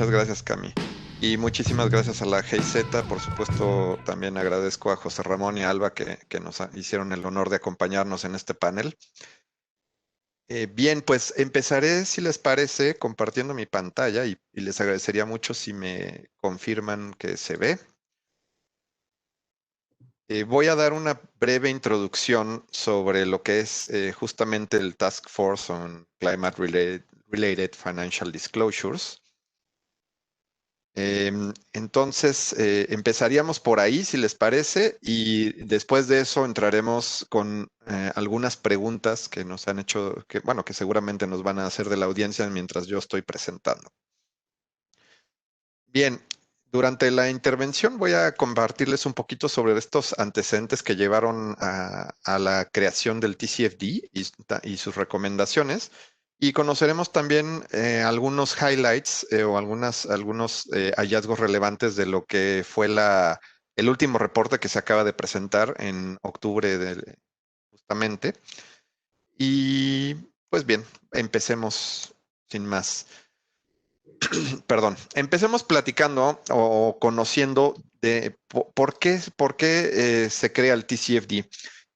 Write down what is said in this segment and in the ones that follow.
Muchas gracias, Cami. Y muchísimas gracias a la GIZ. Por supuesto, también agradezco a José Ramón y a Alba que nos hicieron el honor de acompañarnos en este panel. Bien, pues empezaré, si les parece, compartiendo mi pantalla y les agradecería mucho si me confirman que se ve. Voy a dar una breve introducción sobre lo que es justamente el Task Force on Climate-Related Financial Disclosures. Entonces, empezaríamos por ahí, si les parece, y después de eso entraremos con algunas preguntas que nos han hecho, bueno, que seguramente nos van a hacer de la audiencia mientras yo estoy presentando. Bien, durante la intervención voy a compartirles un poquito sobre estos antecedentes que llevaron a la creación del TCFD y sus recomendaciones. Y conoceremos también algunos highlights o algunos hallazgos relevantes de lo que fue el último reporte que se acaba de presentar en octubre justamente. Y pues bien, empecemos sin más. Perdón, empecemos platicando o conociendo de por qué se crea el TCFD.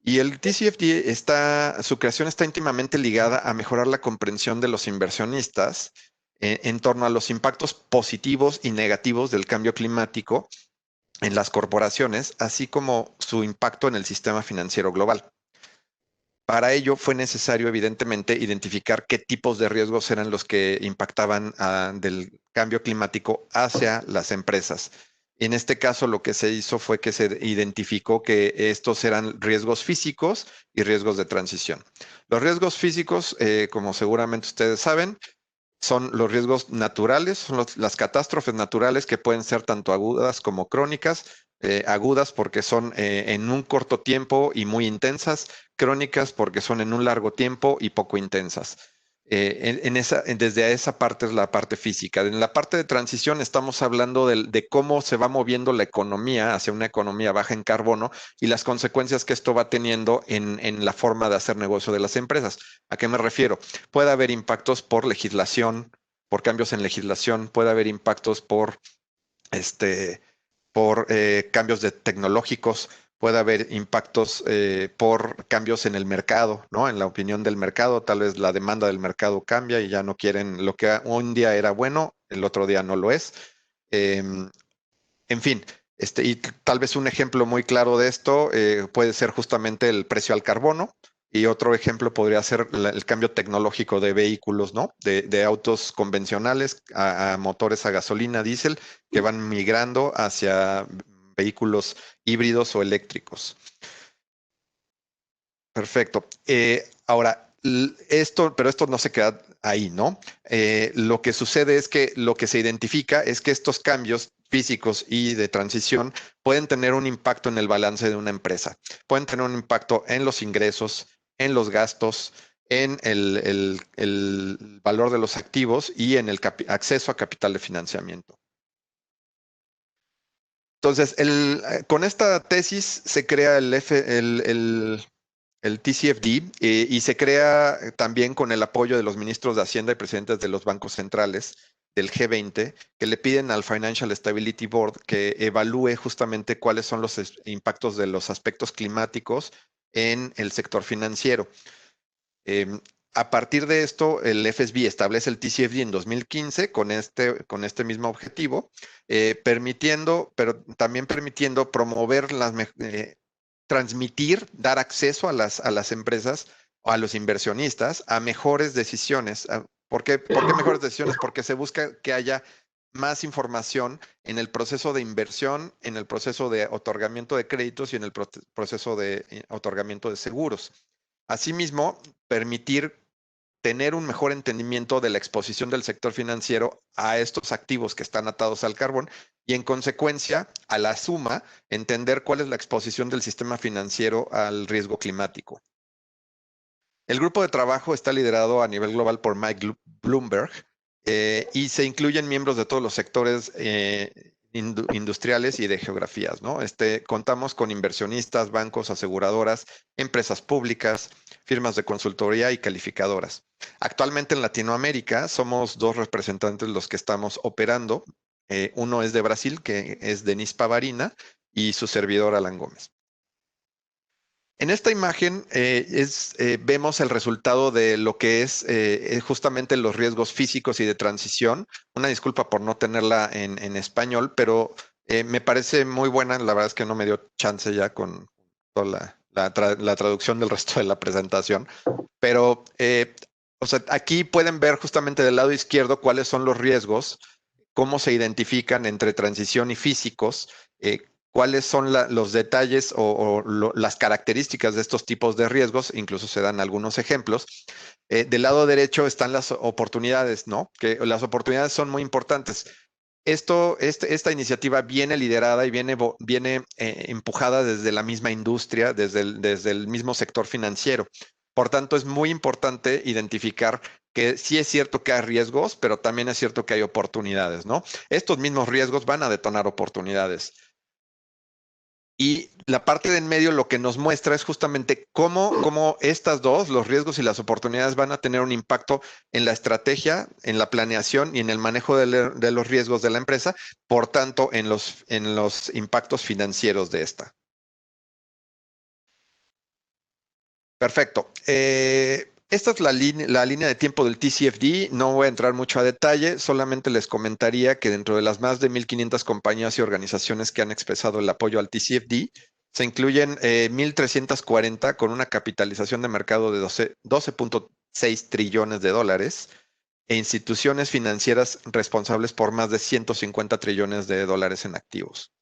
Y el TCFD su creación está íntimamente ligada a mejorar la comprensión de los inversionistas en torno a los impactos positivos y negativos del cambio climático en las corporaciones, así como su impacto en el sistema financiero global. Para ello fue necesario, evidentemente, identificar qué tipos de riesgos eran los que impactaban del cambio climático hacia las empresas. En este caso, lo que se hizo fue que se identificó que estos eran riesgos físicos y riesgos de transición. Los riesgos físicos, como seguramente ustedes saben, son los riesgos naturales, son las catástrofes naturales que pueden ser tanto agudas como crónicas. Agudas porque son en un corto tiempo y muy intensas, crónicas porque son en un largo tiempo y poco intensas. Desde esa parte es la parte física. En la parte de transición estamos hablando de cómo se va moviendo la economía hacia una economía baja en carbono y las consecuencias que esto va teniendo en la forma de hacer negocio de las empresas. ¿A qué me refiero? Puede haber impactos por legislación, por cambios en legislación, puede haber impactos por cambios tecnológicos, puede haber impactos por cambios en el mercado, ¿no? En la opinión del mercado, tal vez la demanda del mercado cambia y ya no quieren lo que un día era bueno, el otro día no lo es. Em, en fin, y tal vez un ejemplo muy claro de esto puede ser justamente el precio al carbono. Y otro ejemplo podría ser el cambio tecnológico de vehículos, ¿no? De autos convencionales a motores a gasolina, diésel, que van migrando hacia vehículos híbridos o eléctricos. Perfecto. Ahora, pero esto no se queda ahí, ¿no? Lo que sucede es que lo que se identifica es que estos cambios físicos y de transición pueden tener un impacto en el balance de una empresa. Pueden tener un impacto en los ingresos, en los gastos, en el valor de los activos y en el acceso a capital de financiamiento. Entonces, con esta tesis se crea el TCFD y se crea también con el apoyo de los ministros de Hacienda y presidentes de los bancos centrales del G20, que le piden al Financial Stability Board que evalúe justamente cuáles son los impactos de los aspectos climáticos en el sector financiero. A partir de esto, el FSB establece el TCFD en 2015 con este mismo objetivo, pero también permitiendo promover transmitir, dar acceso a las empresas o a los inversionistas a mejores decisiones. ¿Por qué mejores decisiones? Porque se busca que haya más información en el proceso de inversión, en el proceso de otorgamiento de créditos y en el proceso de otorgamiento de seguros. Asimismo, permitir tener un mejor entendimiento de la exposición del sector financiero a estos activos que están atados al carbón y en consecuencia, a la suma, entender cuál es la exposición del sistema financiero al riesgo climático. El grupo de trabajo está liderado a nivel global por Mike Bloomberg y se incluyen miembros de todos los sectores industriales y de geografías, ¿no? Contamos con inversionistas, bancos, aseguradoras, empresas públicas, firmas de consultoría y calificadoras. Actualmente en Latinoamérica somos 2 representantes los que estamos operando. Uno es de Brasil, que es Denis Pavarina, y su servidor Alan Gómez. En esta imagen vemos el resultado de lo que es justamente los riesgos físicos y de transición. Una disculpa por no tenerla en español, pero me parece muy buena. La verdad es que no me dio chance ya con toda la traducción del resto de la presentación. Pero o sea, aquí pueden ver justamente del lado izquierdo cuáles son los riesgos, cómo se identifican entre transición y físicos, cuáles son los detalles las características de estos tipos de riesgos, incluso se dan algunos ejemplos. Del lado derecho están las oportunidades, ¿no? Que las oportunidades son muy importantes. Esta iniciativa viene liderada y viene empujada desde la misma industria, desde el mismo sector financiero. Por tanto, es muy importante identificar que sí es cierto que hay riesgos, pero también es cierto que hay oportunidades, ¿no? Estos mismos riesgos van a detonar oportunidades. Y la parte de en medio lo que nos muestra es justamente cómo estas dos, los riesgos y las oportunidades, van a tener un impacto en la estrategia, en la planeación y en el manejo de los riesgos de la empresa, por tanto, en los impactos financieros de esta. Perfecto. Esta es la línea de tiempo del TCFD. No voy a entrar mucho a detalle, solamente les comentaría que dentro de las más de 1,500 compañías y organizaciones que han expresado el apoyo al TCFD, se incluyen 1,340 con una capitalización de mercado de 12.6 trillones de dólares e instituciones financieras responsables por más de 150 trillones de dólares en activos.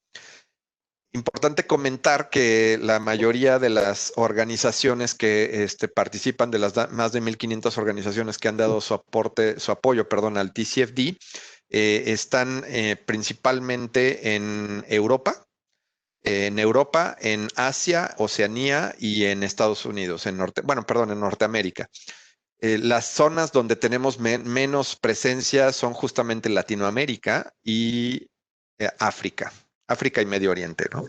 Importante comentar que la mayoría de las organizaciones que participan, de las más de 1,500 organizaciones que han dado su apoyo, al TCFD, están principalmente en Europa, en Asia, Oceanía y en Estados Unidos, en Norteamérica. Las zonas donde tenemos menos presencia son justamente Latinoamérica y África y Medio Oriente, ¿no?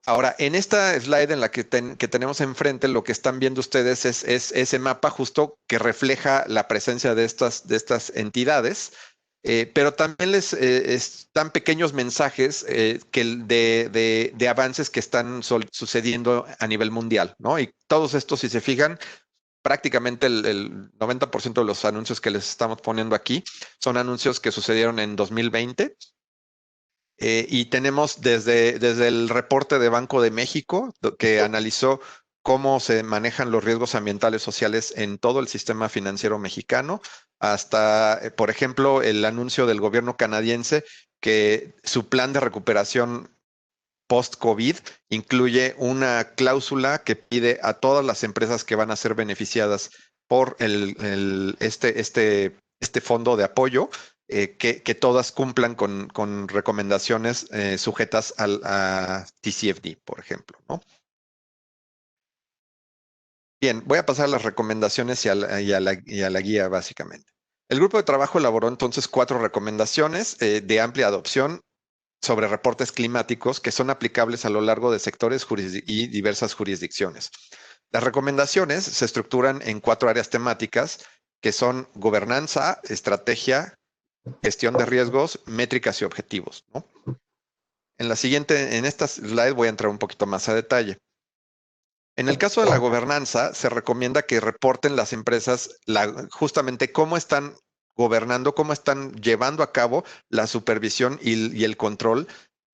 Ahora, en esta slide en la que tenemos enfrente, lo que están viendo ustedes es ese mapa justo que refleja la presencia de estas entidades, pero también les están pequeños mensajes de avances que están sucediendo a nivel mundial, ¿no? Y todos estos, si se fijan, prácticamente el 90% de los anuncios que les estamos poniendo aquí son anuncios que sucedieron en 2020. Y tenemos desde el reporte de Banco de México, que analizó cómo se manejan los riesgos ambientales sociales en todo el sistema financiero mexicano, hasta, por ejemplo, el anuncio del gobierno canadiense que su plan de recuperación post-COVID incluye una cláusula que pide a todas las empresas que van a ser beneficiadas por este fondo de apoyo, que todas cumplan con recomendaciones sujetas a TCFD, por ejemplo, ¿no? Bien, voy a pasar a las recomendaciones y a la guía, básicamente. El grupo de trabajo elaboró entonces 4 recomendaciones de amplia adopción sobre reportes climáticos que son aplicables a lo largo de sectores y diversas jurisdicciones. Las recomendaciones se estructuran en 4 áreas temáticas que son gobernanza, estrategia, gestión de riesgos, métricas y objetivos, ¿no? En esta slide voy a entrar un poquito más a detalle. En el caso de la gobernanza, se recomienda que reporten las empresas justamente cómo están gobernando, cómo están llevando a cabo la supervisión y el control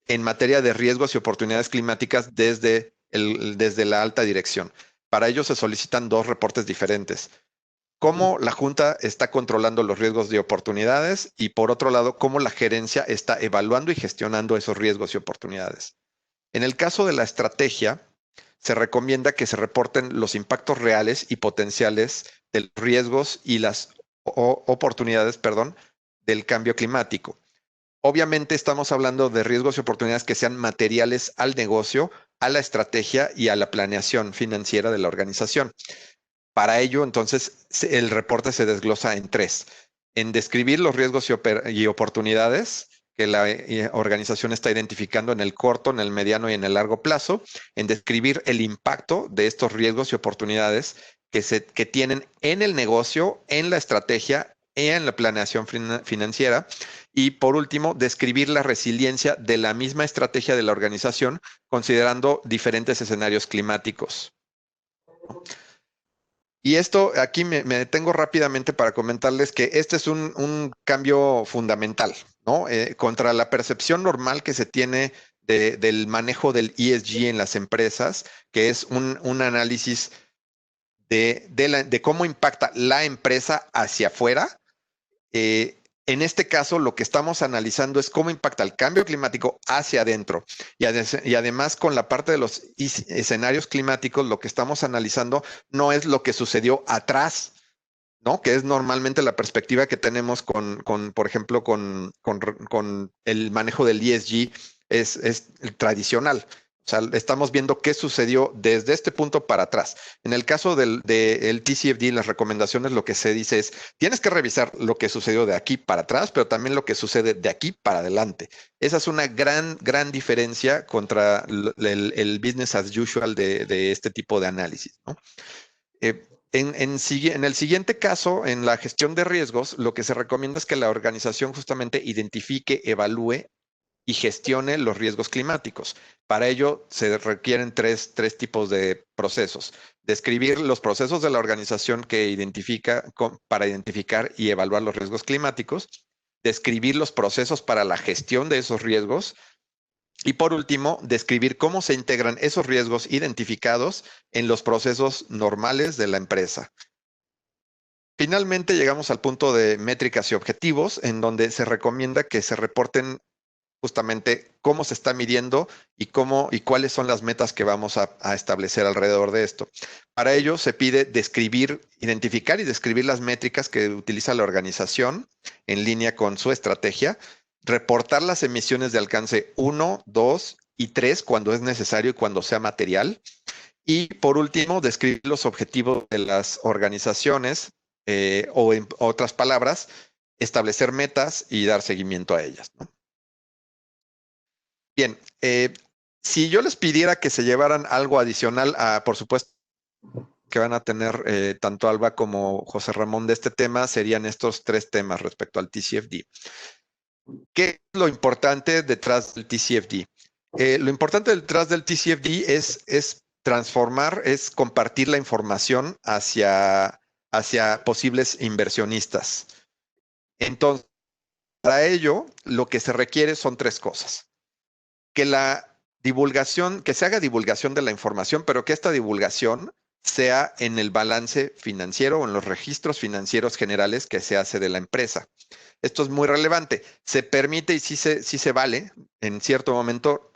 en materia de riesgos y oportunidades climáticas desde la alta dirección. Para ello se solicitan 2 reportes diferentes. Cómo la Junta está controlando los riesgos de oportunidades y, por otro lado, cómo la gerencia está evaluando y gestionando esos riesgos y oportunidades. En el caso de la estrategia, se recomienda que se reporten los impactos reales y potenciales de los riesgos y las oportunidades, del cambio climático. Obviamente estamos hablando de riesgos y oportunidades que sean materiales al negocio, a la estrategia y a la planeación financiera de la organización. Para ello, entonces, el reporte se desglosa en 3. En describir los riesgos y oportunidades, que la organización está identificando en el corto, en el mediano y en el largo plazo, en describir el impacto de estos riesgos y oportunidades que tienen en el negocio, en la estrategia, en la planeación financiera. Y por último, describir la resiliencia de la misma estrategia de la organización, considerando diferentes escenarios climáticos. Y esto aquí me detengo rápidamente para comentarles que este es un cambio fundamental, ¿no? Contra la percepción normal que se tiene del manejo del ESG en las empresas, que es un análisis de cómo impacta la empresa hacia afuera. En este caso, lo que estamos analizando es cómo impacta el cambio climático hacia adentro. Y además, con la parte de los escenarios climáticos, lo que estamos analizando no es lo que sucedió atrás, ¿no? Que es normalmente la perspectiva que tenemos por ejemplo, con el manejo del ESG, es el tradicional. O sea, estamos viendo qué sucedió desde este punto para atrás. En el caso del TCFD, las recomendaciones, lo que se dice es, tienes que revisar lo que sucedió de aquí para atrás, pero también lo que sucede de aquí para adelante. Esa es una gran diferencia contra el business as usual de este tipo de análisis, ¿no? En el siguiente caso, en la gestión de riesgos, lo que se recomienda es que la organización justamente identifique, evalúe y gestione los riesgos climáticos. Para ello se requieren tres tipos de procesos. Describir los procesos de la organización para identificar y evaluar los riesgos climáticos. Describir los procesos para la gestión de esos riesgos. Y por último, describir cómo se integran esos riesgos identificados en los procesos normales de la empresa. Finalmente, llegamos al punto de métricas y objetivos, en donde se recomienda que se reporten justamente cómo se está midiendo y cuáles son las metas que vamos a establecer alrededor de esto. Para ello se pide identificar y describir las métricas que utiliza la organización en línea con su estrategia, reportar las emisiones de alcance 1, 2 y 3 cuando es necesario y cuando sea material. Y por último, describir los objetivos de las organizaciones o en otras palabras, establecer metas y dar seguimiento a ellas, ¿no? Bien, si yo les pidiera que se llevaran algo adicional, por supuesto que van a tener tanto Alba como José Ramón de este tema, serían estos tres temas respecto al TCFD. ¿Qué es lo importante detrás del TCFD? Lo importante detrás del TCFD es transformar, es compartir la información hacia posibles inversionistas. Entonces, para ello, lo que se requiere son tres cosas. Que se haga divulgación de la información, pero que esta divulgación sea en el balance financiero o en los registros financieros generales que se hace de la empresa. Esto es muy relevante. Se permite y sí se vale en cierto momento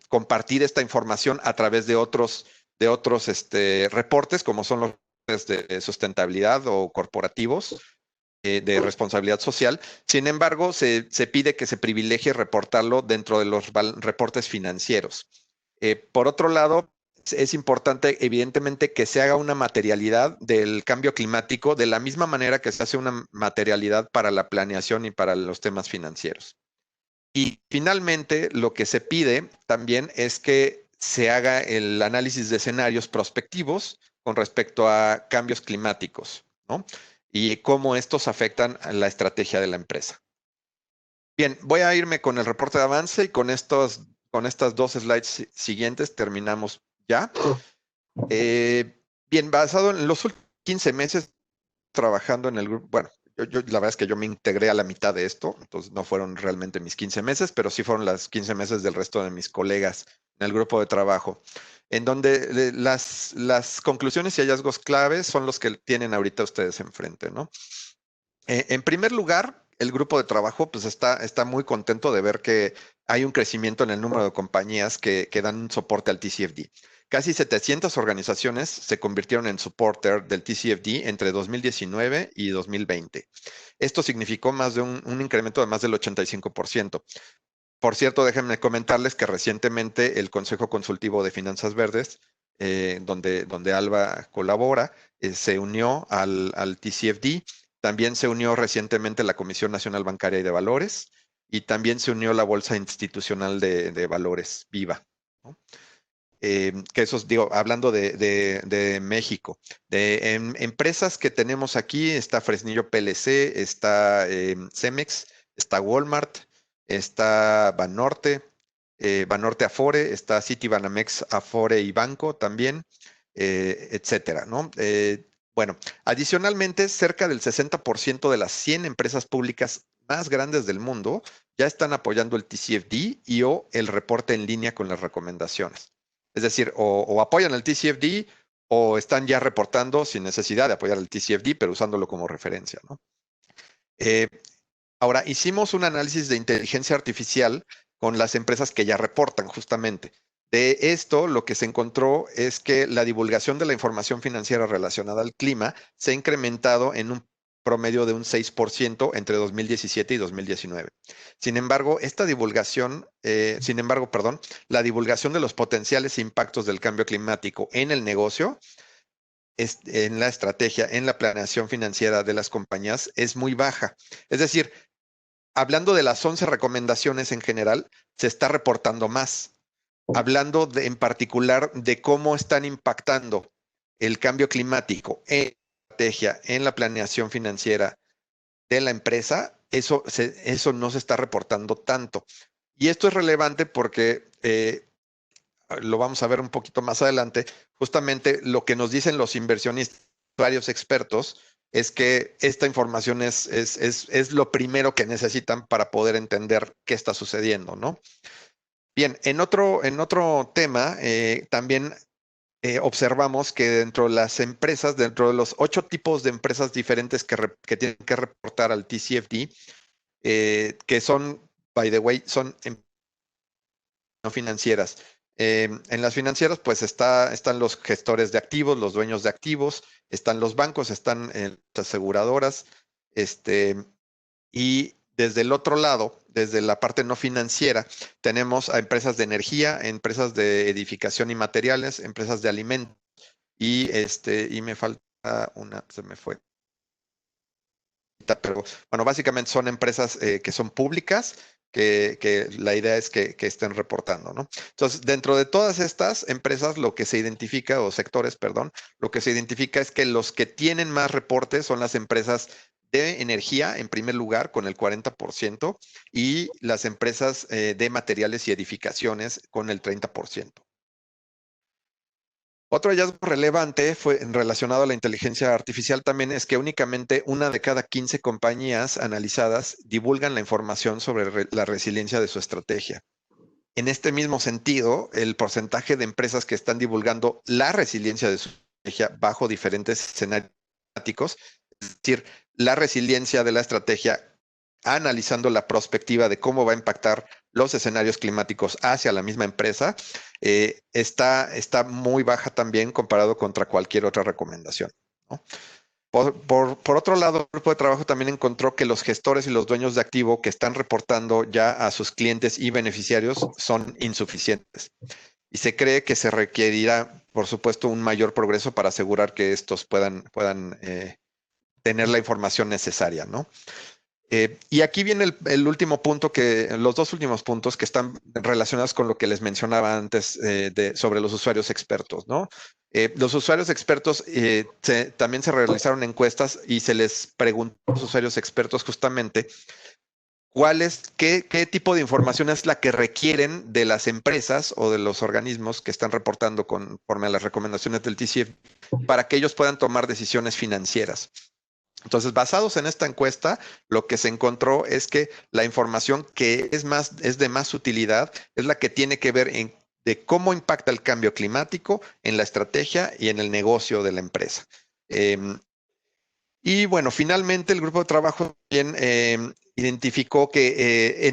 compartir esta información a través de otros reportes, como son los de sustentabilidad o corporativos de responsabilidad social. Sin embargo, se pide que se privilegie reportarlo dentro de los reportes financieros. Por otro lado, es importante, evidentemente, que se haga una materialidad del cambio climático de la misma manera que se hace una materialidad para la planeación y para los temas financieros. Y finalmente, lo que se pide también es que se haga el análisis de escenarios prospectivos con respecto a cambios climáticos, ¿no? Y cómo estos afectan a la estrategia de la empresa. Bien, voy a irme con el reporte de avance y con estas dos slides siguientes terminamos ya. Bien, basado en los últimos 15 meses trabajando en el grupo, bueno, la verdad es que yo me integré a la mitad de esto, entonces no fueron realmente mis 15 meses, pero sí fueron las 15 meses del resto de mis colegas en el grupo de trabajo, en donde las conclusiones y hallazgos claves son los que tienen ahorita ustedes enfrente, ¿no? En primer lugar, el grupo de trabajo pues está muy contento de ver que hay un crecimiento en el número de compañías que dan soporte al TCFD. Casi 700 organizaciones se convirtieron en supporter del TCFD entre 2019 y 2020. Esto significó un incremento de más del 85%. Por cierto, déjenme comentarles que recientemente el Consejo Consultivo de Finanzas Verdes, donde Alba colabora, se unió al TCFD. También se unió recientemente la Comisión Nacional Bancaria y de Valores. y también se unió la Bolsa Institucional de Valores, Viva, ¿no? Que eso, digo, hablando de México. Empresas que tenemos aquí, está Fresnillo PLC, está Cemex, está Walmart, está Banorte, Banorte Afore, está Citibanamex Afore y Banco también, etcétera, ¿no? Bueno, adicionalmente, cerca del 60% de las 100 empresas públicas más grandes del mundo ya están apoyando el TCFD y o el reporte en línea con las recomendaciones. Es decir, o apoyan el TCFD o están ya reportando sin necesidad de apoyar el TCFD, pero usándolo como referencia, ¿no? Eh, Ahora, hicimos un análisis de inteligencia artificial con las empresas que ya reportan justamente. De esto, lo que se encontró es que la divulgación de la información financiera relacionada al clima se ha incrementado en un promedio de un 6% entre 2017 y 2019. Sin embargo, perdón, la divulgación de los potenciales impactos del cambio climático en el negocio, en la estrategia, en la planeación financiera de las compañías es muy baja. Es decir, hablando de las 11 recomendaciones en general, se está reportando más. Hablando en particular de cómo están impactando el cambio climático en la estrategia, en la planeación financiera de la empresa, eso no se está reportando tanto. Y esto es relevante porque lo vamos a ver un poquito más adelante. Justamente lo que nos dicen los inversionistas, varios expertos, es que esta información es lo primero que necesitan para poder entender qué está sucediendo, ¿no? Bien, en otro tema, también observamos que dentro de las empresas, dentro de los 8 tipos de empresas diferentes que tienen que reportar al TCFD, que son, by the way, son no financieras. En las financieras, pues están los gestores de activos, los dueños de activos, están los bancos, están las aseguradoras, este, y desde el otro lado, desde la parte no financiera, tenemos a empresas de energía, empresas de edificación y materiales, empresas de alimentos, y me falta una, se me fue. Pero bueno, básicamente son empresas que son públicas, que la idea es que estén reportando, ¿no? Entonces, dentro de todas estas empresas, lo que se identifica, o sectores, perdón, lo que se identifica es que los que tienen más reportes son las empresas de energía, en primer lugar, con el 40%, y las empresas de materiales y edificaciones con el 30%. Otro hallazgo relevante fue relacionado a la inteligencia artificial también es que únicamente una de cada 15 compañías analizadas divulgan la información sobre la resiliencia de su estrategia. En este mismo sentido, el porcentaje de empresas que están divulgando la resiliencia de su estrategia bajo diferentes escenarios climáticos, es decir, la resiliencia de la estrategia analizando la perspectiva de cómo va a impactar los escenarios climáticos hacia la misma empresa, está muy baja también comparado contra cualquier otra recomendación, ¿no? Por otro lado, el grupo de trabajo también encontró que los gestores y los dueños de activo que están reportando ya a sus clientes y beneficiarios son insuficientes. Y se cree que se requerirá, por supuesto, un mayor progreso para asegurar que estos puedan tener la información necesaria, ¿no? Y aquí viene el último punto, los dos últimos puntos que están relacionados con lo que les mencionaba antes sobre los usuarios expertos, ¿no? Los usuarios expertos también se realizaron encuestas y se les preguntó a los usuarios expertos justamente qué tipo de información es la que requieren de las empresas o de los organismos que están reportando conforme a las recomendaciones del TCF para que ellos puedan tomar decisiones financieras. Entonces, basados en esta encuesta, lo que se encontró es que la información que es de más utilidad es la que tiene que ver de cómo impacta el cambio climático en la estrategia y en el negocio de la empresa. Y bueno, finalmente el grupo de trabajo también identificó que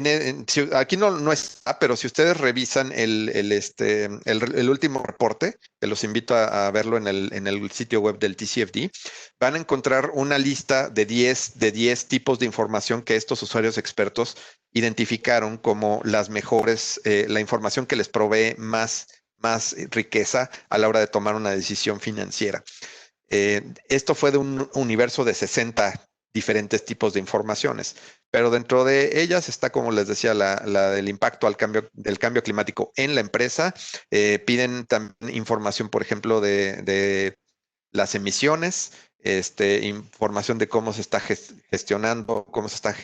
aquí no está, pero si ustedes revisan el último reporte, que los invito a verlo en el sitio web del TCFD, van a encontrar una lista de 10 tipos de información que estos usuarios expertos identificaron como las mejores, la información que les provee más riqueza a la hora de tomar una decisión financiera. Esto fue de un universo de 60 diferentes tipos de informaciones. Pero dentro de ellas está, como les decía, la del impacto del cambio climático en la empresa. Piden también información, por ejemplo, de las emisiones, información de cómo se está gestionando, cómo se está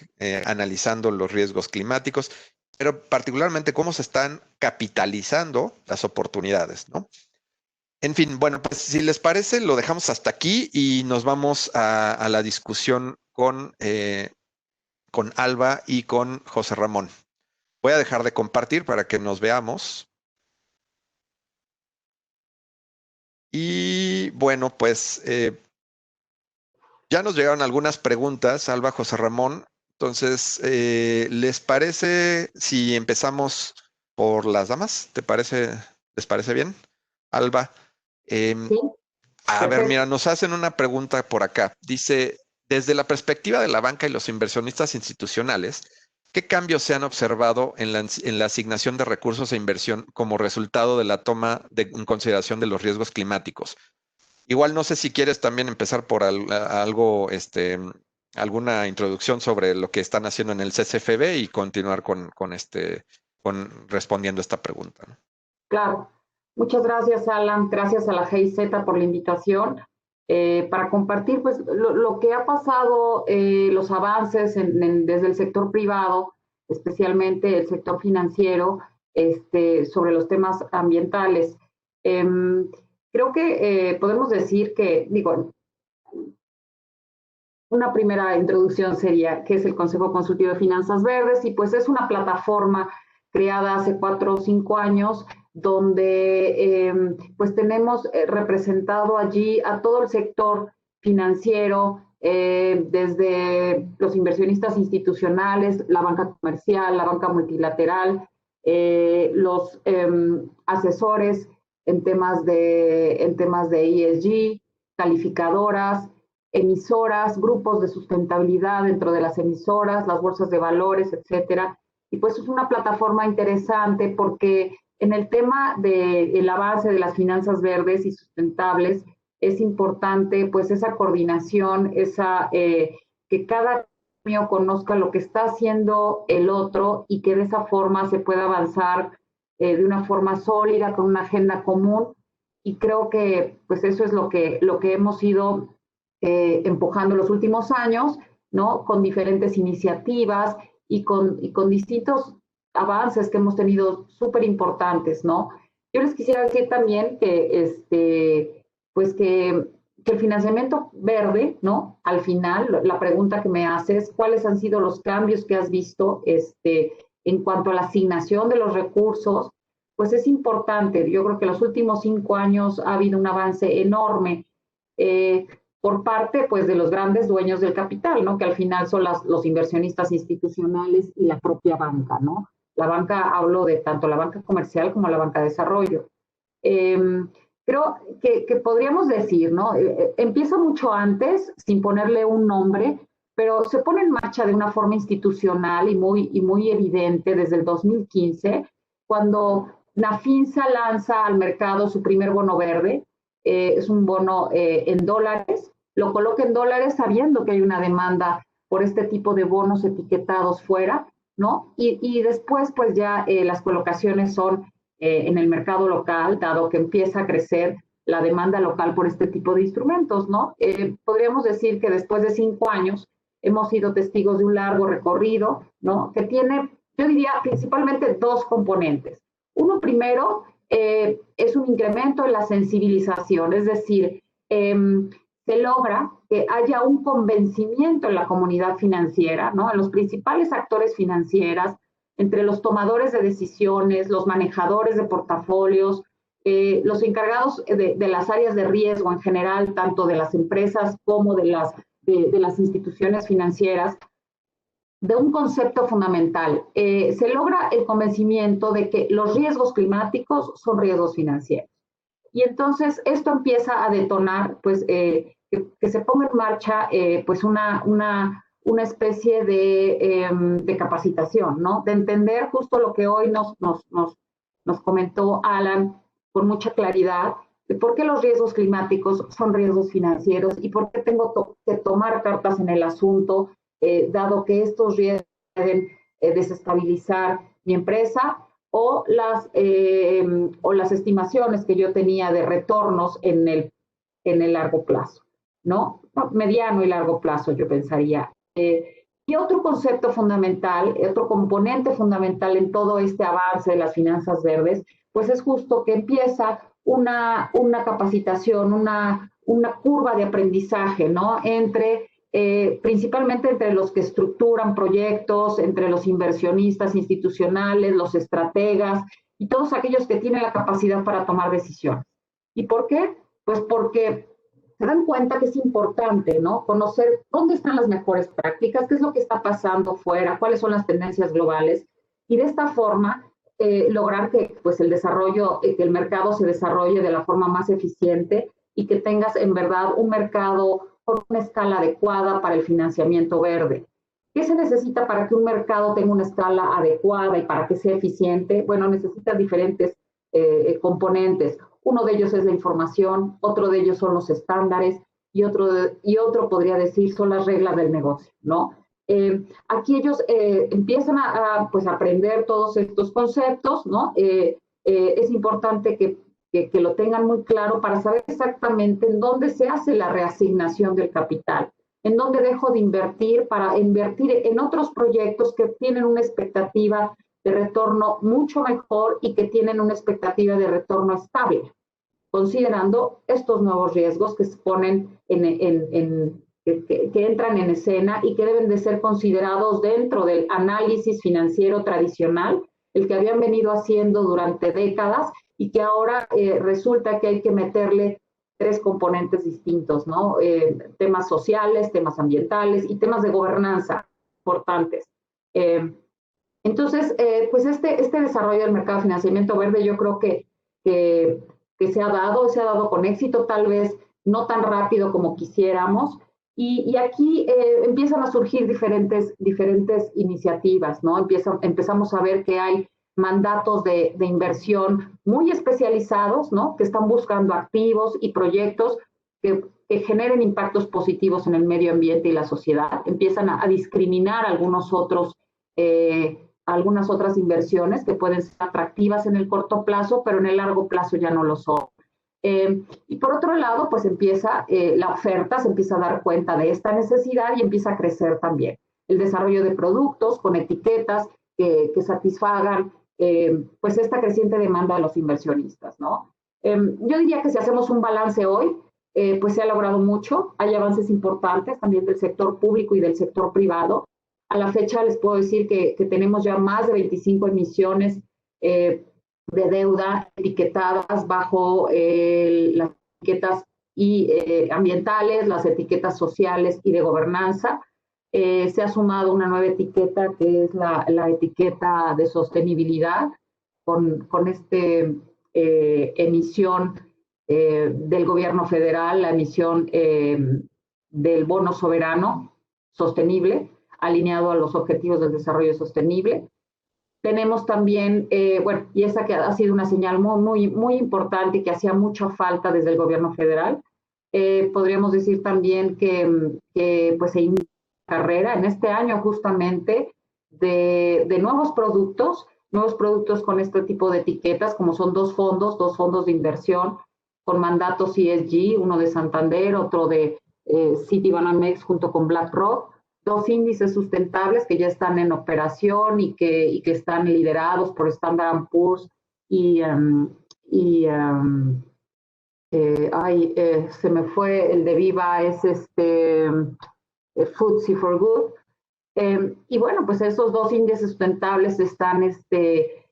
analizando los riesgos climáticos, pero particularmente cómo se están capitalizando las oportunidades, ¿no? En fin, bueno, pues si les parece, lo dejamos hasta aquí y nos vamos a la discusión con Alba y con José Ramón. Voy a dejar de compartir para que nos veamos. Y bueno, pues ya nos llegaron algunas preguntas, Alba, José Ramón. Entonces, ¿les parece si empezamos por las damas? ¿Les parece bien? Alba. em, Sí, A ver, perfecto. mira, nos hacen una pregunta por acá. Dice, desde la perspectiva de la banca y los inversionistas institucionales, ¿qué cambios se han observado en la asignación de recursos e inversión como resultado de la toma en consideración de los riesgos climáticos? Igual no sé si quieres también empezar por algo, alguna introducción sobre lo que están haciendo en el CCFB y continuar con respondiendo esta pregunta, ¿no? Claro. Muchas gracias, Alan. Gracias a la GIZ por la invitación para compartir pues, lo que ha pasado, los avances desde el sector privado, especialmente el sector financiero, sobre los temas ambientales. Eh, Creo que podemos decir que, digo, una primera introducción sería qué es el Consejo Consultivo de Finanzas Verdes, y pues es una plataforma creada hace 4 o 5 años donde pues tenemos representado allí a todo el sector financiero, desde los inversionistas institucionales, la banca comercial, la banca multilateral, los asesores en temas de ESG, calificadoras, emisoras, grupos de sustentabilidad dentro de las emisoras, las bolsas de valores, etcétera. Y pues es una plataforma interesante porque en el tema del avance de las finanzas verdes y sustentables es importante pues esa coordinación, que cada gremio conozca lo que está haciendo el otro y que de esa forma se pueda avanzar de una forma sólida, con una agenda común. Y creo que pues eso es lo que hemos ido empujando los últimos años, ¿no? Con diferentes iniciativas y con distintos avances que hemos tenido súper importantes, ¿no? Yo les quisiera decir también que, pues que el financiamiento verde, ¿no? Al final, la pregunta que me haces, ¿cuáles han sido los cambios que has visto en cuanto a la asignación de los recursos? Pues es importante. Yo creo que en los últimos 5 años ha habido un avance enorme. Eh, por parte pues de los grandes dueños del capital, ¿no? Que al final son los inversionistas institucionales y la propia banca, ¿no? La banca, hablo de tanto la banca comercial como la banca de desarrollo. Eh, Creo que podríamos decir, ¿no? Empieza mucho antes, sin ponerle un nombre, pero se pone en marcha de una forma institucional y muy evidente desde el 2015, cuando Nafinsa lanza al mercado su primer bono verde. Es un bono en dólares, lo coloca en dólares sabiendo que hay una demanda por este tipo de bonos etiquetados fuera, ¿no? Y después, pues ya las colocaciones son en el mercado local, dado que empieza a crecer la demanda local por este tipo de instrumentos, ¿no? Podríamos decir que después de 5 años hemos sido testigos de un largo recorrido, ¿no? Que tiene, yo diría, principalmente 2 componentes. Uno primero es un incremento en la sensibilización, es decir, se logra que haya un convencimiento en la comunidad financiera, ¿no? En los principales actores financieras, entre los tomadores de decisiones, los manejadores de portafolios, los encargados de las áreas de riesgo en general, tanto de las empresas como de las instituciones financieras, de un concepto fundamental. Se logra el convencimiento de que los riesgos climáticos son riesgos financieros. Y entonces esto empieza a detonar, pues, que se ponga en marcha, pues, una especie de capacitación, ¿no? De entender justo lo que hoy nos comentó Alan con mucha claridad, por qué los riesgos climáticos son riesgos financieros y por qué tengo que tomar cartas en el asunto, dado que estos riesgos pueden desestabilizar mi empresa o las estimaciones que yo tenía de retornos en el largo plazo, ¿no? Mediano y largo plazo, yo pensaría. Y otro concepto fundamental, otro componente fundamental en todo este avance de las finanzas verdes, pues es justo que empieza una capacitación, una curva de aprendizaje, ¿no? Principalmente entre los que estructuran proyectos, entre los inversionistas institucionales, los estrategas y todos aquellos que tienen la capacidad para tomar decisiones. ¿Y por qué? Pues porque se dan cuenta que es importante, ¿no? Conocer dónde están las mejores prácticas, qué es lo que está pasando fuera, cuáles son las tendencias globales, y de esta forma lograr que pues, que el mercado se desarrolle de la forma más eficiente y que tengas en verdad un mercado con una escala adecuada para el financiamiento verde. ¿Qué se necesita para que un mercado tenga una escala adecuada y para que sea eficiente? Bueno, necesita diferentes componentes. Uno de ellos es la información, otro de ellos son los estándares y otro podría decir son las reglas del negocio, ¿no? Aquí ellos empiezan pues, a aprender todos estos conceptos, ¿no? Es importante que lo tengan muy claro para saber exactamente en dónde se hace la reasignación del capital, en dónde dejo de invertir para invertir en otros proyectos que tienen una expectativa de retorno mucho mejor y que tienen una expectativa de retorno estable, considerando estos nuevos riesgos que se ponen que entran en escena y que deben de ser considerados dentro del análisis financiero tradicional, el que habían venido haciendo durante décadas y que ahora resulta que hay que meterle 3 componentes distintos, ¿no? Temas sociales, temas ambientales y temas de gobernanza importantes. Entonces, pues este desarrollo del mercado de financiamiento verde yo creo que se ha dado con éxito, tal vez no tan rápido como quisiéramos, y aquí empiezan a surgir diferentes iniciativas, ¿no? Empezamos a ver que hay mandatos de inversión muy especializados, ¿no? Que están buscando activos y proyectos que generen impactos positivos en el medio ambiente y la sociedad. Empiezan a discriminar algunas otras inversiones que pueden ser atractivas en el corto plazo, pero en el largo plazo ya no lo son. Y por otro lado, pues la oferta se empieza a dar cuenta de esta necesidad y empieza a crecer también. El desarrollo de productos con etiquetas que satisfagan pues esta creciente demanda de los inversionistas, ¿no? Yo diría que si hacemos un balance hoy, pues se ha logrado mucho, hay avances importantes también del sector público y del sector privado. A la fecha les puedo decir que tenemos ya más de 25 emisiones de deuda etiquetadas bajo las etiquetas ambientales, las etiquetas sociales y de gobernanza. Se ha sumado una nueva etiqueta que es la etiqueta de sostenibilidad con emisión del gobierno federal, la emisión del bono soberano sostenible, alineado a los objetivos del desarrollo sostenible. Tenemos también, y esa que ha sido una señal muy, muy importante y que hacía mucha falta desde el gobierno federal. Podríamos decir también que pues se inicia la carrera en este año justamente de nuevos productos con este tipo de etiquetas, como son dos fondos de inversión con mandatos ESG, uno de Santander, otro de Citibanamex junto con BlackRock, 2 índices sustentables que ya están en operación y que están liderados por Standard & Poor's se me fue el de Viva, es FTSE for Good. Y bueno, pues esos 2 índices sustentables están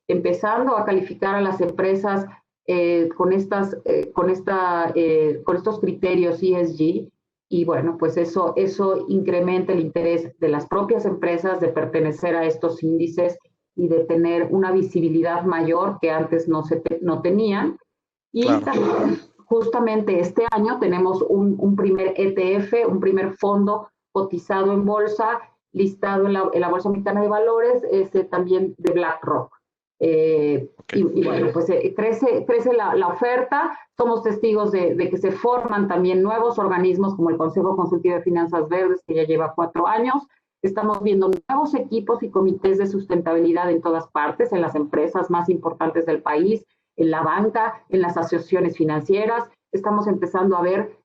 empezando a calificar a las empresas con estos criterios ESG. Y bueno, pues eso incrementa el interés de las propias empresas de pertenecer a estos índices y de tener una visibilidad mayor que antes no tenían. Y claro, también justamente este año tenemos un primer ETF, un primer fondo cotizado en bolsa, listado en la Bolsa Mexicana de Valores, también de BlackRock. Ok. Y bueno, pues crece la oferta. Somos testigos de que se forman también nuevos organismos como el Consejo Consultivo de Finanzas Verdes, que ya lleva 4 años. Estamos viendo nuevos equipos y comités de sustentabilidad en todas partes, en las empresas más importantes del país, en la banca, en las asociaciones financieras. Estamos empezando a ver,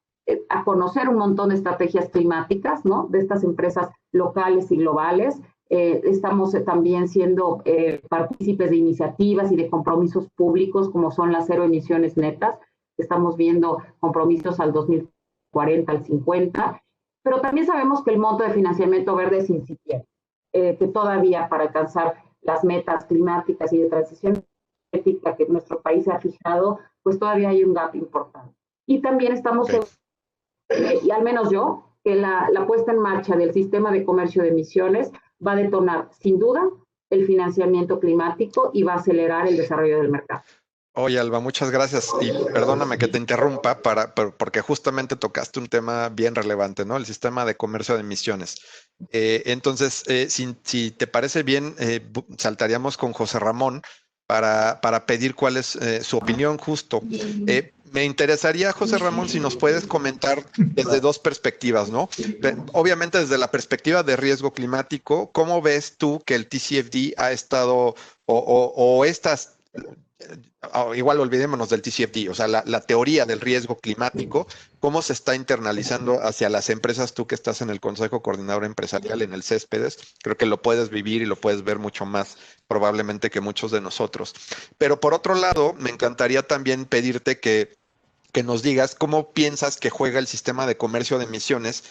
a conocer un montón de estrategias climáticas, ¿no? De estas empresas locales y globales. Estamos también siendo partícipes de iniciativas y de compromisos públicos como son las cero emisiones netas. Estamos viendo compromisos al 2040, al 50, pero también sabemos que el monto de financiamiento verde es incipiente, que todavía para alcanzar las metas climáticas y de transición energética que nuestro país ha fijado, pues todavía hay un gap importante. Y también estamos, Ok. y al menos yo, que la puesta en marcha del sistema de comercio de emisiones va a detonar sin duda el financiamiento climático y va a acelerar el desarrollo del mercado. Oye, Alba, muchas gracias. Y perdóname que te interrumpa porque justamente tocaste un tema bien relevante, ¿no? El sistema de comercio de emisiones. Entonces, si te parece bien, saltaríamos con José Ramón para pedir cuál es su opinión justo. Me interesaría, José Ramón, si nos puedes comentar desde dos perspectivas, ¿no? Obviamente desde la perspectiva de riesgo climático, ¿cómo ves tú que el TCFD ha estado o estas igual olvidémonos del TCFD, o sea, la teoría del riesgo climático, cómo se está internalizando hacia las empresas, tú que estás en el Consejo Coordinador Empresarial, en el Céspedes, creo que lo puedes vivir y lo puedes ver mucho más probablemente que muchos de nosotros. Pero por otro lado, me encantaría también pedirte que nos digas cómo piensas que juega el sistema de comercio de emisiones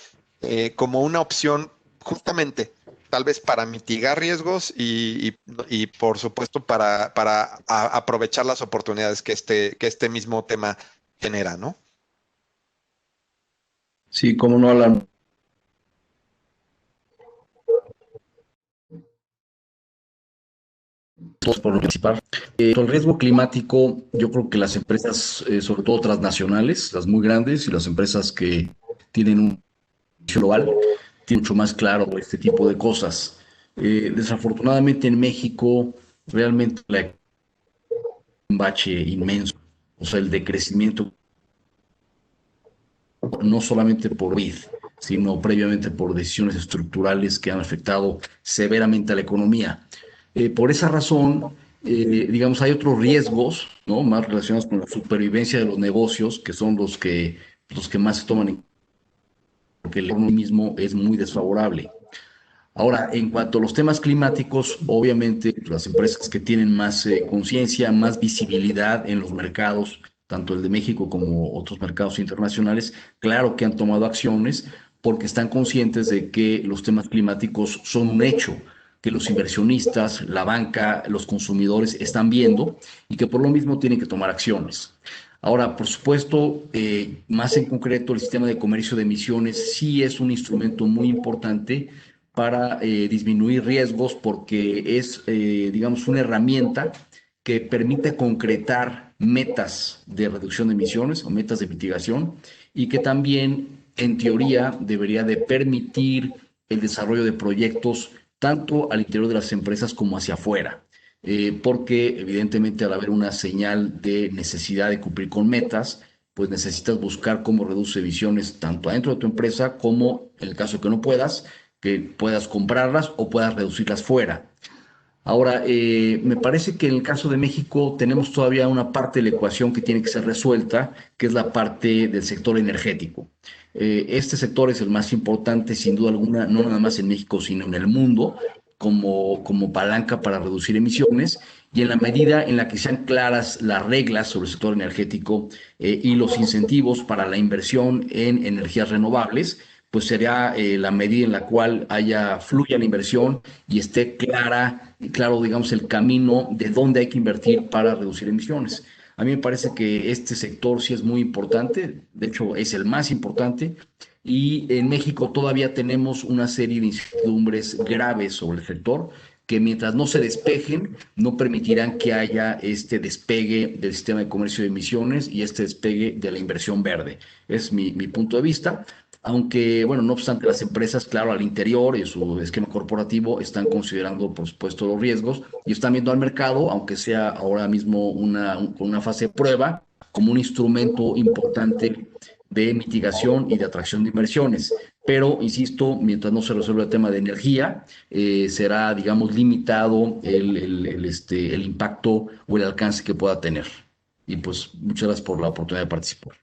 como una opción justamente, tal vez para mitigar riesgos y por supuesto para aprovechar las oportunidades que este mismo tema genera, ¿no? Sí, cómo no, Alan. Todos por participar. El riesgo climático, yo creo que las empresas, sobre todo transnacionales, las muy grandes y las empresas que tienen un global, tienen mucho más claro este tipo de cosas. Desafortunadamente en México, realmente un bache inmenso, o sea, el decrecimiento no solamente por COVID, sino previamente por decisiones estructurales que han afectado severamente a la economía. Por esa razón, digamos, hay otros riesgos, ¿no? Más relacionados con la supervivencia de los negocios, que son los que más se toman en cuenta, porque el economismo mismo es muy desfavorable. Ahora, en cuanto a los temas climáticos, obviamente las empresas que tienen más conciencia, más visibilidad en los mercados, tanto el de México como otros mercados internacionales, claro que han tomado acciones porque están conscientes de que los temas climáticos son un hecho, que los inversionistas, la banca, los consumidores están viendo y que por lo mismo tienen que tomar acciones. Ahora, por supuesto, más en concreto, el sistema de comercio de emisiones sí es un instrumento muy importante para disminuir riesgos porque es, digamos, una herramienta que permite concretar metas de reducción de emisiones o metas de mitigación y que también, en teoría, debería de permitir el desarrollo de proyectos tanto al interior de las empresas como hacia afuera. Porque evidentemente al haber una señal de necesidad de cumplir con metas, pues necesitas buscar cómo reduce emisiones tanto adentro de tu empresa como, en el caso de que puedas comprarlas o puedas reducirlas fuera. Ahora, me parece que en el caso de México tenemos todavía una parte de la ecuación que tiene que ser resuelta, que es la parte del sector energético. Este sector es el más importante, sin duda alguna, no nada más en México, sino en el mundo, como palanca para reducir emisiones. Y en la medida en la que sean claras las reglas sobre el sector energético y los incentivos para la inversión en energías renovables, pues será la medida en la cual fluya la inversión y esté claro, digamos, el camino de dónde hay que invertir para reducir emisiones. A mí me parece que este sector sí es muy importante, de hecho es el más importante, y en México todavía tenemos una serie de incertidumbres graves sobre el sector que mientras no se despejen, no permitirán que haya este despegue del sistema de comercio de emisiones y este despegue de la inversión verde. Es mi punto de vista. Aunque, bueno, no obstante, las empresas, claro, al interior y su esquema corporativo están considerando, por supuesto, los riesgos y están viendo al mercado, aunque sea ahora mismo con una fase de prueba, como un instrumento importante de mitigación y de atracción de inversiones. Pero, insisto, mientras no se resuelva el tema de energía, será, digamos, limitado el impacto o el alcance que pueda tener. Y pues, muchas gracias por la oportunidad de participar.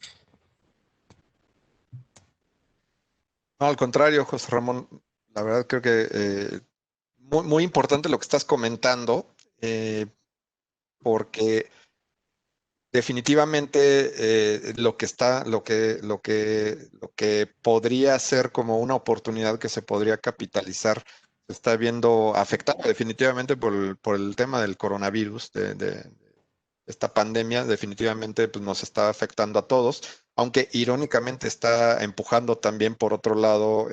No, al contrario, José Ramón, la verdad creo que muy, muy importante lo que estás comentando, porque definitivamente lo que podría ser como una oportunidad que se podría capitalizar se está viendo afectado definitivamente por el tema del coronavirus, de esta pandemia, definitivamente pues, nos está afectando a todos, aunque irónicamente está empujando también por otro lado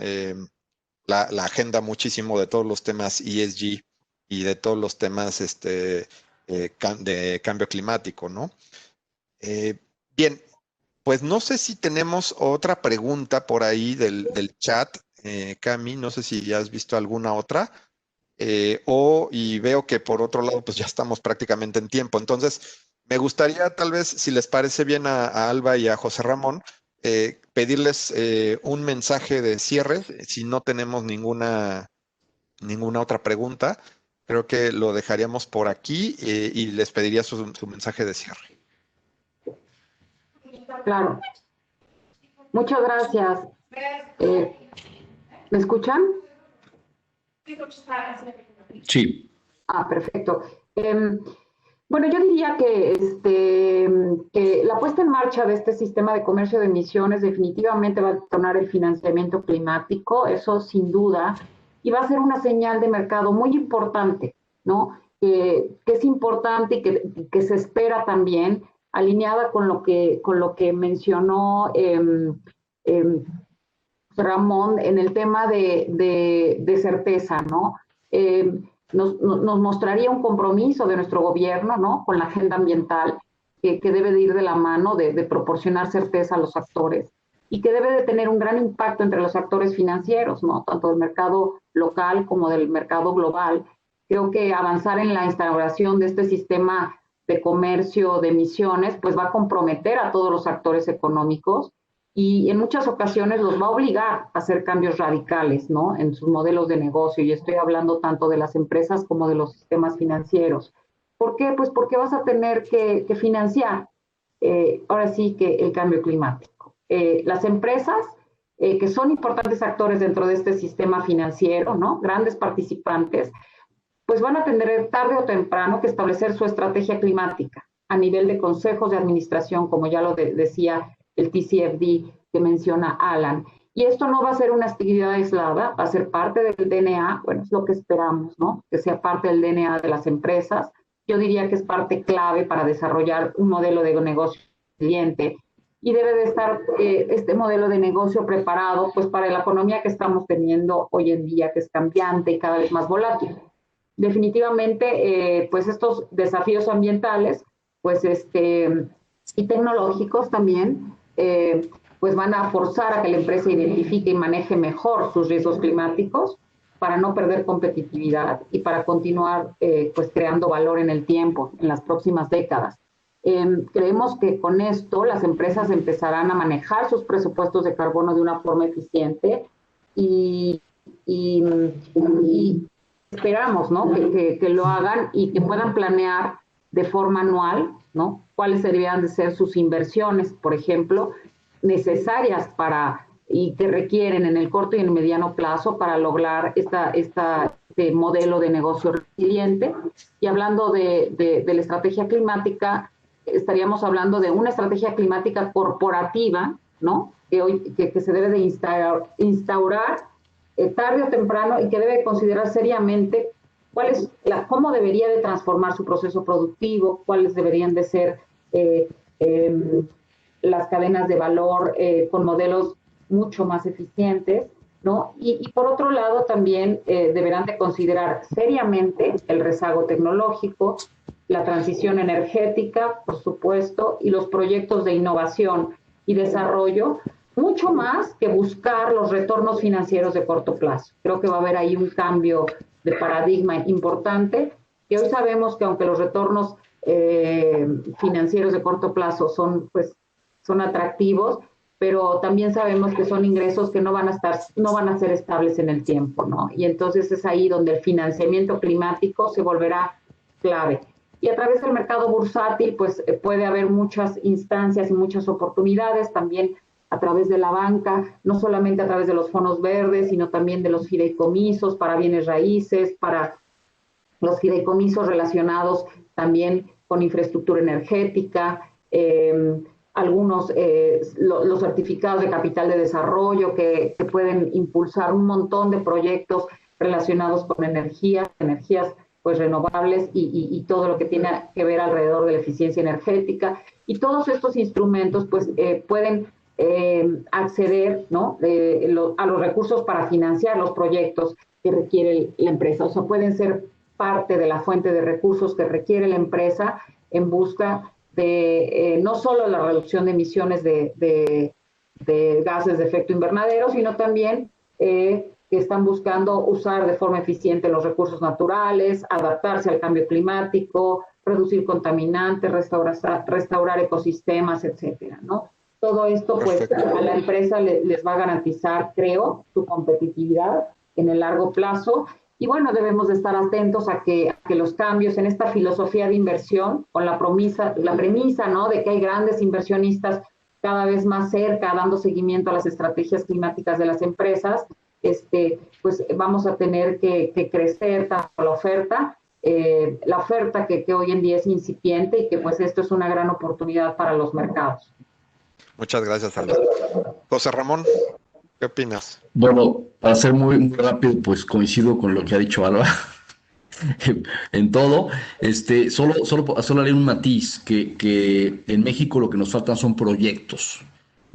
la agenda muchísimo de todos los temas ESG y de todos los temas de cambio climático, ¿no? Eh, bien, pues no sé si tenemos otra pregunta por ahí del chat, Cami, no sé si ya has visto alguna otra, y veo que por otro lado, pues ya estamos prácticamente en tiempo. Entonces, me gustaría tal vez, si les parece bien a Alba y a José Ramón, pedirles un mensaje de cierre, si no tenemos ninguna otra pregunta. Creo que lo dejaríamos por aquí y les pediría su mensaje de cierre. Claro. Muchas gracias. ¿Me escuchan? Sí. Perfecto. Bueno, yo diría que la puesta en marcha de este sistema de comercio de emisiones definitivamente va a detonar el financiamiento climático, eso sin duda, y va a ser una señal de mercado muy importante, ¿no? Que es importante y que se espera también, alineada con lo que mencionó Ramón en el tema de certeza, ¿no? Nos mostraría un compromiso de nuestro gobierno, ¿no? Con la agenda ambiental, que debe de ir de la mano de proporcionar certeza a los actores y que debe de tener un gran impacto entre los actores financieros, ¿no? Tanto del mercado local como del mercado global. Creo que avanzar en la instauración de este sistema de comercio de emisiones, pues va a comprometer a todos los actores económicos y en muchas ocasiones los va a obligar a hacer cambios radicales, ¿no? En sus modelos de negocio, y estoy hablando tanto de las empresas como de los sistemas financieros. ¿Por qué? Pues porque vas a tener que financiar, ahora sí que el cambio climático. Las empresas, que son importantes actores dentro de este sistema financiero, ¿no? Grandes participantes, pues van a tener tarde o temprano que establecer su estrategia climática a nivel de consejos de administración, como ya lo decía el TCFD que menciona Alan. Y esto no va a ser una actividad aislada, va a ser parte del DNA, bueno, es lo que esperamos, ¿no? Que sea parte del DNA de las empresas. Yo diría que es parte clave para desarrollar un modelo de negocio resiliente y debe de estar este modelo de negocio preparado pues para la economía que estamos teniendo hoy en día, que es cambiante y cada vez más volátil. Definitivamente, pues estos desafíos ambientales, pues y tecnológicos también, pues van a forzar a que la empresa identifique y maneje mejor sus riesgos climáticos para no perder competitividad y para continuar pues creando valor en el tiempo, en las próximas décadas. Creemos que con esto las empresas empezarán a manejar sus presupuestos de carbono de una forma eficiente y esperamos, ¿no? Que lo hagan y que puedan planear de forma anual, ¿no? Cuáles deberían de ser sus inversiones, por ejemplo, necesarias para y que requieren en el corto y en el mediano plazo para lograr este modelo de negocio resiliente. Y hablando de la estrategia climática, estaríamos hablando de una estrategia climática corporativa, ¿no? Que se debe de instaurar tarde o temprano y que debe considerar seriamente cómo debería de transformar su proceso productivo, cuáles deberían de ser las cadenas de valor con modelos mucho más eficientes, ¿no? Y por otro lado también deberán de considerar seriamente el rezago tecnológico, la transición energética, por supuesto, y los proyectos de innovación y desarrollo mucho más que buscar los retornos financieros de corto plazo. Creo que va a haber ahí un cambio de paradigma importante, que hoy sabemos que aunque los retornos financieros de corto plazo son atractivos, pero también sabemos que son ingresos que no van a ser estables en el tiempo, ¿no? Y entonces es ahí donde el financiamiento climático se volverá clave. Y a través del mercado bursátil, pues puede haber muchas instancias y muchas oportunidades, también a través de la banca, no solamente a través de los fondos verdes, sino también de los fideicomisos para bienes raíces, para los fideicomisos relacionados también con infraestructura energética, algunos, los certificados de capital de desarrollo que pueden impulsar un montón de proyectos relacionados con energías pues renovables y todo lo que tiene que ver alrededor de la eficiencia energética. Y todos estos instrumentos pues pueden acceder, ¿no? A los recursos para financiar los proyectos que requiere la empresa. O sea, pueden ser parte de la fuente de recursos que requiere la empresa en busca de no solo la reducción de emisiones de gases de efecto invernadero, sino también que están buscando usar de forma eficiente los recursos naturales, adaptarse al cambio climático, reducir contaminantes, restaurar ecosistemas, etcétera, ¿no? Todo esto, pues, a la empresa les va a garantizar, creo, su competitividad en el largo plazo. Y bueno, debemos de estar atentos a que los cambios en esta filosofía de inversión, con la premisa, ¿no?, de que hay grandes inversionistas cada vez más cerca, dando seguimiento a las estrategias climáticas de las empresas, pues vamos a tener que crecer tanto la oferta que hoy en día es incipiente y que pues esto es una gran oportunidad para los mercados. Muchas gracias, Alba. José Ramón, ¿qué opinas? Bueno, para ser muy, muy rápido, pues coincido con lo que ha dicho Alba en todo. Solo haré un matiz, que en México lo que nos faltan son proyectos.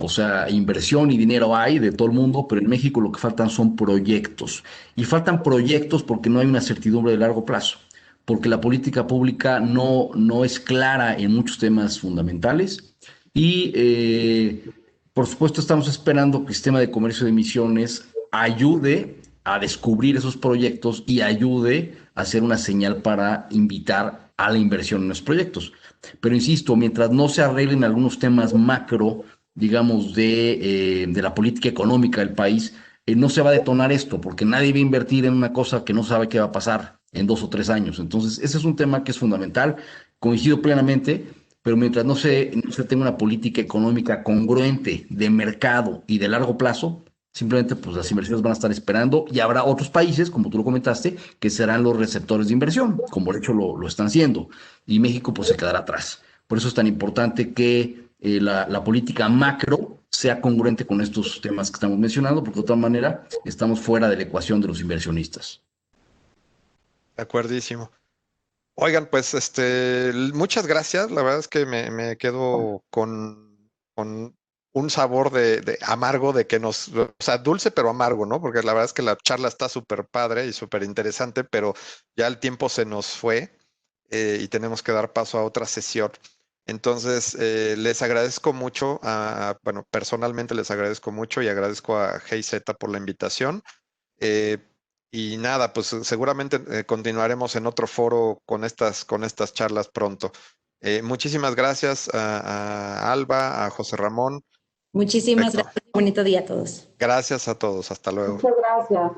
O sea, inversión y dinero hay de todo el mundo, pero en México lo que faltan son proyectos. Y faltan proyectos porque no hay una certidumbre de largo plazo, porque la política pública no es clara en muchos temas fundamentales. Y por supuesto estamos esperando que el sistema de comercio de emisiones ayude a descubrir esos proyectos y ayude a hacer una señal para invitar a la inversión en los proyectos. Pero insisto, mientras no se arreglen algunos temas macro, digamos, de la política económica del país, no se va a detonar esto, porque nadie va a invertir en una cosa que no sabe qué va a pasar en 2 o 3 años. Entonces, ese es un tema que es fundamental. Coincido plenamente, pero mientras no se tenga una política económica congruente de mercado y de largo plazo, simplemente pues las inversiones van a estar esperando y habrá otros países, como tú lo comentaste, que serán los receptores de inversión, como de hecho lo están haciendo, y México pues se quedará atrás. Por eso es tan importante que la política macro sea congruente con estos temas que estamos mencionando, porque de otra manera estamos fuera de la ecuación de los inversionistas. De acuerdísimo. Oigan, pues muchas gracias. La verdad es que me quedo con un sabor de amargo, de que o sea, dulce pero amargo, ¿no? Porque la verdad es que la charla está súper padre y súper interesante, pero ya el tiempo se nos fue y tenemos que dar paso a otra sesión. Entonces, les agradezco mucho, bueno, personalmente les agradezco mucho y agradezco a GIZ por la invitación. Eh, y nada, pues seguramente continuaremos en otro foro con estas charlas pronto. Muchísimas gracias a Alba, a José Ramón. Muchísimas Perfecto. gracias. Bonito día a todos. Gracias a todos. Hasta luego. Muchas gracias.